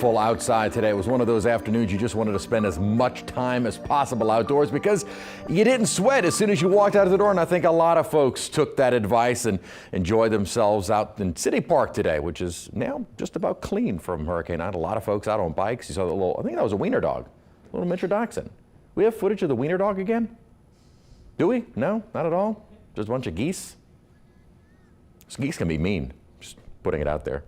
Full outside today. It was one of those afternoons you just wanted to spend as much time as possible outdoors because you didn't sweat as soon as you walked out of the door. And I think a lot of folks took that advice and enjoyed themselves out in City Park today, which is now just about clean from Hurricane Ida. A lot of folks out on bikes. You saw the little, I think that was a wiener dog, a little miniature dachshund. We have footage of the wiener dog again? Do we? No, not at all. Just a bunch of geese. Geese can be mean, just putting it out there.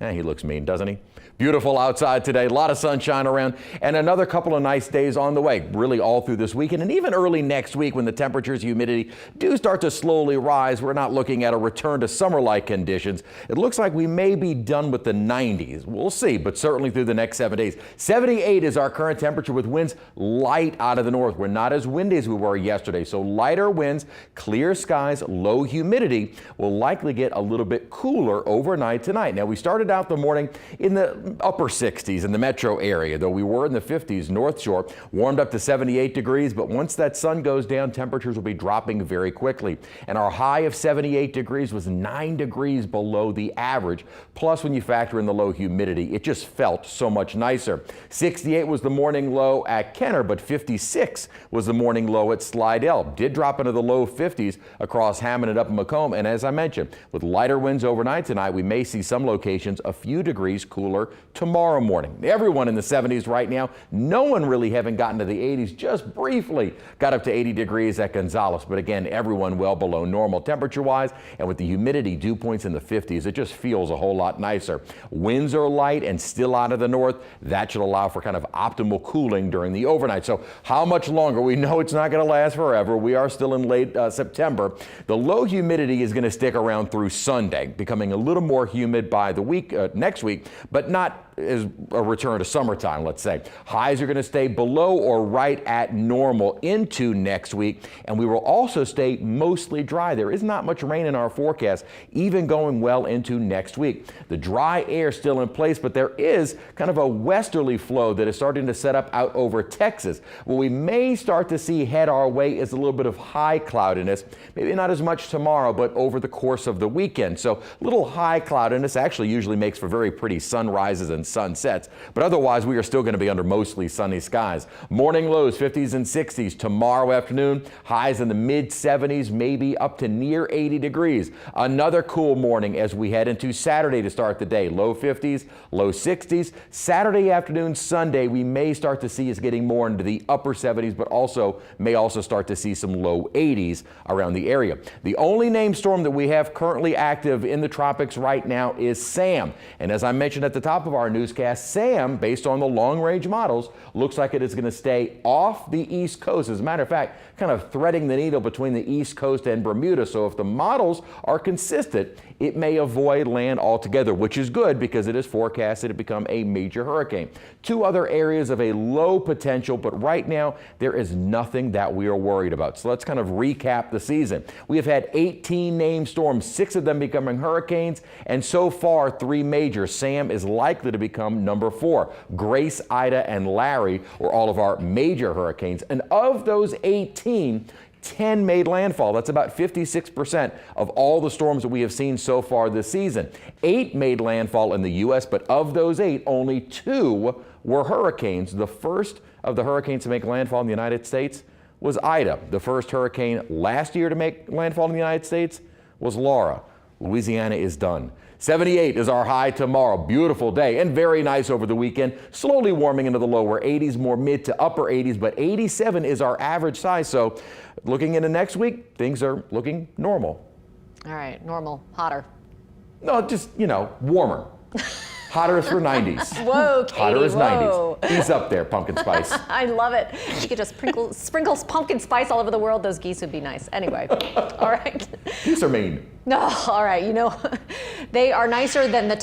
He looks mean, doesn't he? Beautiful outside today, a lot of sunshine around, and another couple of nice days on the way, really all through this weekend, and even early next week when the temperatures, humidity do start to slowly rise. We're not looking at a return to summer-like conditions. It looks like we may be done with the 90s. We'll see, but certainly through the next 7 days. 78 is our current temperature with winds light out of the north. We're not as windy as we were yesterday, so lighter winds, clear skies, low humidity will likely get a little bit cooler overnight tonight. Now, we started out the morning in the upper 60s in the metro area, though we were in the 50s North Shore, warmed up to 78 degrees, but once that sun goes down, temperatures will be dropping very quickly. And our high of 78 degrees was 9 degrees below the average. Plus, when you factor in the low humidity, it just felt so much nicer. 68 was the morning low at Kenner, but 56 was the morning low at Slidell. Did drop into the low 50s across Hammond and up in Macomb. And as I mentioned, with lighter winds overnight tonight, we may see some locations a few degrees cooler tomorrow morning. Everyone in the 70s right now. No one really having gotten to the 80s, just briefly got up to 80 degrees at Gonzales. But again, everyone well below normal temperature wise. And with the humidity dew points in the 50s, it just feels a whole lot nicer. Winds are light and still out of the north. That should allow for kind of optimal cooling during the overnight. So how much longer? We know it's not going to last forever. We are still in late September. The low humidity is going to stick around through Sunday, becoming a little more humid by the week, next week, but not as a return to summertime, let's say. Highs are going to stay below or right at normal into next week, and we will also stay mostly dry. There is not much rain in our forecast, even going well into next week. The dry air still in place, but there is kind of a westerly flow that is starting to set up out over Texas. What we may start to see head our way is a little bit of high cloudiness, maybe not as much tomorrow, but over the course of the weekend. So a little high cloudiness actually usually makes for very pretty sunrises and sunsets, but otherwise we are still going to be under mostly sunny skies. Morning lows 50s and 60s tomorrow afternoon, highs in the mid 70s, maybe up to near 80 degrees. Another cool morning as we head into Saturday to start the day. Low 50s, low 60s. Saturday afternoon, Sunday, we may start to see us getting more into the upper 70s, but may also start to see some low 80s around the area. The only named storm that we have currently active in the tropics right now is Sam. And as I mentioned at the top of our newscast, Sam, based on the long-range models, looks like it is going to stay off the East Coast. As a matter of fact, kind of threading the needle between the East Coast and Bermuda. So if the models are consistent, it may avoid land altogether, which is good because it is forecasted to become a major hurricane. Two other areas of a low potential, but right now there is nothing that we are worried about. So let's kind of recap the season. We have had 18 named storms, 6 of them becoming hurricanes, and so far 3 major. Sam is likely to become number 4. Grace, Ida, and Larry were all of our major hurricanes, and of those 18, 10 made landfall. That's about 56% of all the storms that we have seen so far this season. 8 made landfall in the U.S., but of those 8, only 2 were hurricanes. The first of the hurricanes to make landfall in the United States was Ida. The first hurricane last year to make landfall in the United States was Laura. Louisiana is done. 78 is our high tomorrow. Beautiful day and very nice over the weekend. Slowly warming into the lower 80s, more mid to upper 80s, but 87 is our average size. So looking into next week, things are looking normal. All right, normal, hotter. No, just, warmer. Hotter is for 90s. Whoa, Katie, hotter is whoa. 90s. He's up there, pumpkin spice. I love it. You could just sprinkle pumpkin spice all over the world. Those geese would be nice. Anyway, all right. Geese are mean. No, all right. They are nicer than the